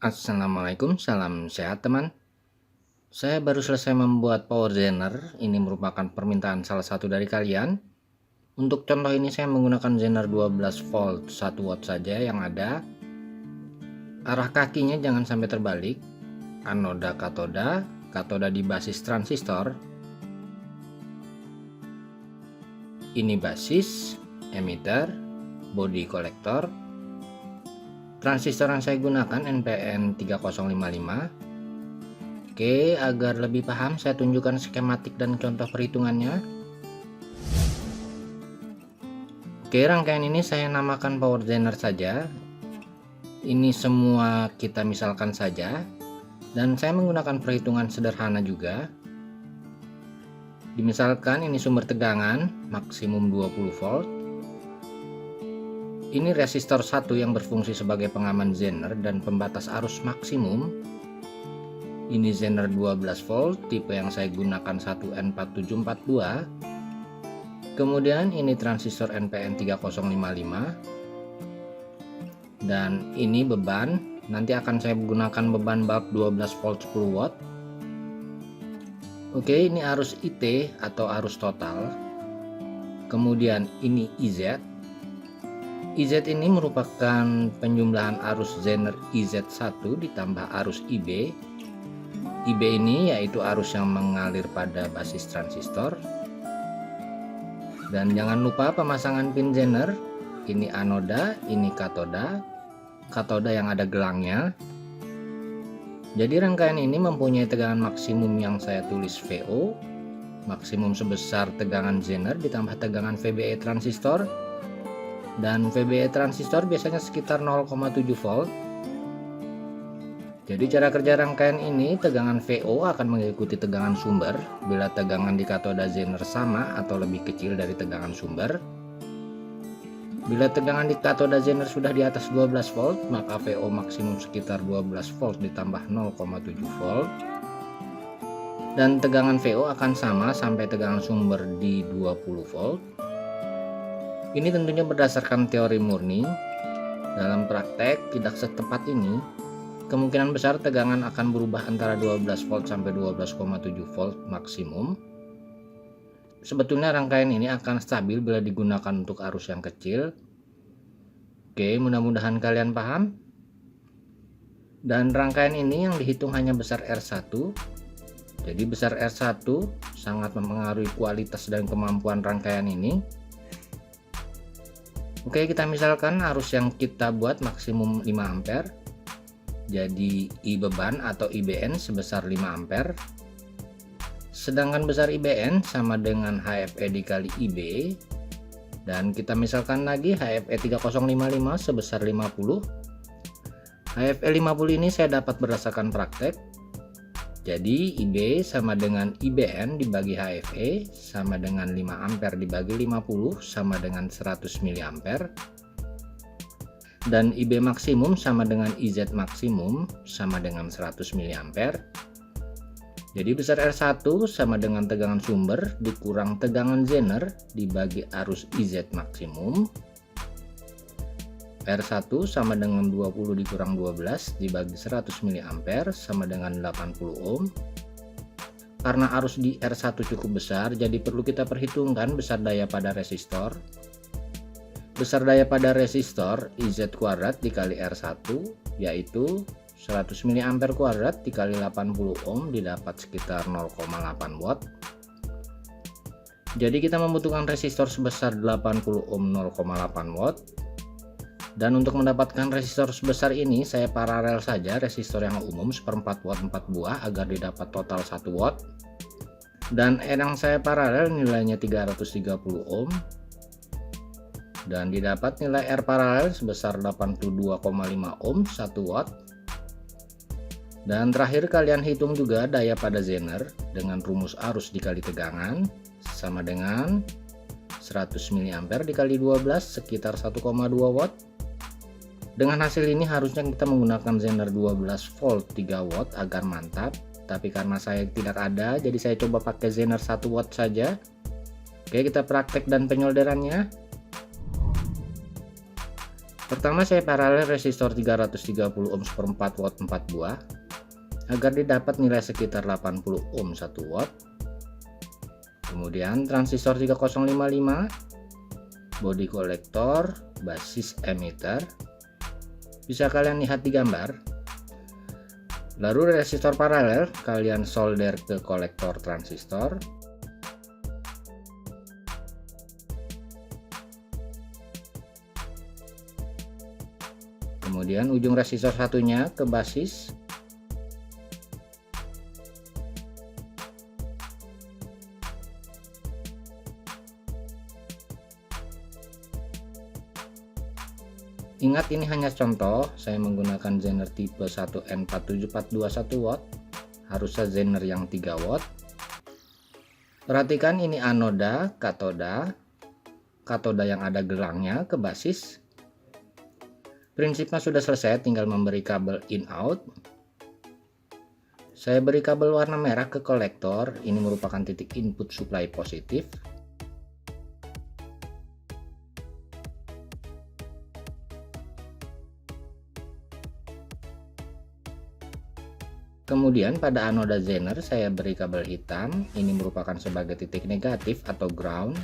Assalamualaikum, salam sehat teman. Saya baru selesai membuat power zener. Ini merupakan permintaan salah satu dari kalian. Untuk contoh ini saya menggunakan zener 12 volt 1 watt saja yang ada. Arah kakinya jangan sampai terbalik. Anoda katoda, katoda di basis transistor. Ini basis, emitter, body kolektor. Transistor yang saya gunakan NPN 3055. Oke, agar lebih paham saya tunjukkan skematik dan contoh perhitungannya. Oke, rangkaian ini saya namakan power zener saja. Ini semua kita misalkan saja. Dan saya menggunakan perhitungan sederhana juga. Dimisalkan ini sumber tegangan maksimum 20 volt. Ini resistor 1 yang berfungsi sebagai pengaman zener dan pembatas arus maksimum. Ini zener 12 volt, tipe yang saya gunakan 1N4742. Kemudian ini transistor NPN 3055. Dan ini beban, nanti akan saya gunakan beban bulb 12 volt 10 watt. Oke, ini arus IT atau arus total. Kemudian ini IZ. IZ ini merupakan penjumlahan arus zener IZ1 ditambah arus IB. IB ini yaitu arus yang mengalir pada basis transistor. Dan jangan lupa pemasangan pin zener. Ini anoda, ini katoda. Katoda yang ada gelangnya. Jadi rangkaian ini mempunyai tegangan maksimum yang saya tulis VO. Maksimum sebesar tegangan zener ditambah tegangan VBE transistor. Dan VBE transistor biasanya sekitar 0,7 volt. Jadi cara kerja rangkaian ini, tegangan VO akan mengikuti tegangan sumber bila tegangan di katoda zener sama atau lebih kecil dari tegangan sumber. Bila tegangan di katoda zener sudah di atas 12 volt, maka VO maksimum sekitar 12 volt ditambah 0,7 volt. Dan tegangan VO akan sama sampai tegangan sumber di 20 volt. Ini tentunya berdasarkan teori murni. Dalam praktek tidak setepat ini, kemungkinan besar tegangan akan berubah antara 12 volt sampai 12,7 volt maksimum. Sebetulnya rangkaian ini akan stabil bila digunakan untuk arus yang kecil. Oke, mudah-mudahan kalian paham. Dan rangkaian ini yang dihitung hanya besar R1. Jadi besar R1 sangat mempengaruhi kualitas dan kemampuan rangkaian ini. Oke, kita misalkan arus yang kita buat maksimum 5 ampere. Jadi I beban atau IBN sebesar 5 ampere. Sedangkan besar IBN sama dengan HFE dikali IB. Dan kita misalkan lagi HFE 3055 sebesar 50. HFE 50 ini saya dapat berdasarkan praktek. Jadi IB sama dengan IBN dibagi HFE sama dengan 5 ampere dibagi 50 sama dengan 100 mA. Dan IB maksimum sama dengan IZ maksimum sama dengan 100 mA. Jadi besar R1 sama dengan tegangan sumber dikurang tegangan zener dibagi arus IZ maksimum. R1 sama dengan 20 dikurang 12 dibagi 100 mA sama dengan 80 ohm. Karena arus di R1 cukup besar, jadi perlu kita perhitungkan besar daya pada resistor. Besar daya pada resistor IZ kuadrat dikali R1 yaitu 100 mA kuadrat dikali 80 ohm didapat sekitar 0,8 watt. Jadi kita membutuhkan resistor sebesar 80 ohm 0,8 watt. Dan untuk mendapatkan resistor sebesar ini saya paralel saja resistor yang umum 1/4 watt 4 buah agar didapat total 1 watt. Dan yang saya paralel nilainya 330 ohm. Dan didapat nilai R paralel sebesar 82,5 ohm 1 watt. Dan terakhir kalian hitung juga daya pada zener dengan rumus arus dikali tegangan sama dengan 100 mA dikali 12 sekitar 1,2 watt. Dengan hasil ini harusnya kita menggunakan zener 12 volt 3 watt agar mantap. Tapi karena saya tidak ada, jadi saya coba pakai zener 1 watt saja. Oke, kita praktek dan penyolderannya. Pertama saya paralel resistor 330 ohm per 4 watt 4 buah agar didapat nilai sekitar 80 ohm 1 watt. Kemudian transistor 3055, body kolektor, basis emitter. Bisa kalian lihat di gambar. Lalu resistor paralel kalian solder ke kolektor transistor. Kemudian ujung resistor satunya ke basis. Ingat ini hanya contoh, saya menggunakan zener tipe 1N47421 watt, harusnya zener yang 3 watt. Perhatikan ini anoda, katoda yang ada gelangnya ke basis. Prinsipnya sudah selesai, tinggal memberi kabel in out. Saya beri kabel warna merah ke kolektor, ini merupakan titik input supply positif. Kemudian pada anoda zener saya beri kabel hitam, ini merupakan sebagai titik negatif atau ground.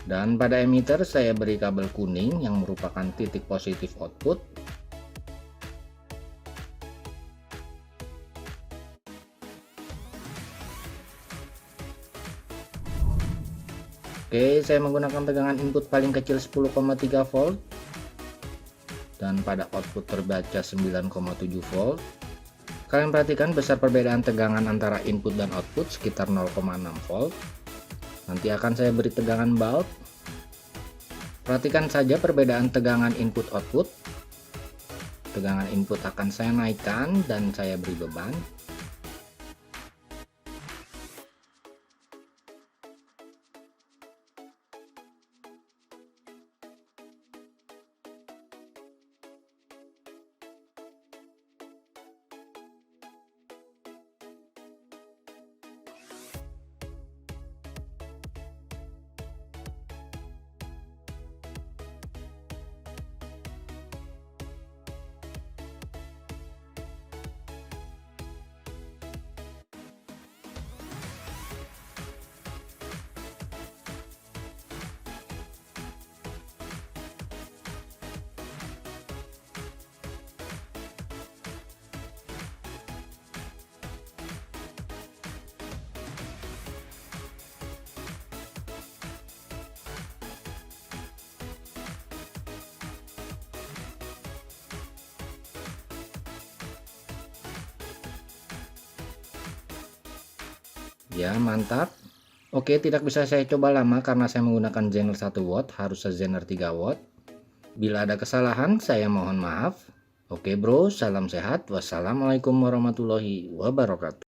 Dan pada emitter saya beri kabel kuning yang merupakan titik positif output. Oke, saya menggunakan tegangan input paling kecil 10,3 volt dan pada output terbaca 9,7 volt. Kalian perhatikan besar perbedaan tegangan antara input dan output sekitar 0,6 volt. Nanti akan saya beri tegangan bulb. Perhatikan saja perbedaan tegangan input output. Tegangan input akan saya naikkan dan saya beri beban. Ya, mantap. Oke, tidak bisa saya coba lama karena saya menggunakan zener 1 watt, harusnya zener 3 watt. Bila ada kesalahan, saya mohon maaf. Oke bro, salam sehat. Wassalamualaikum warahmatullahi wabarakatuh.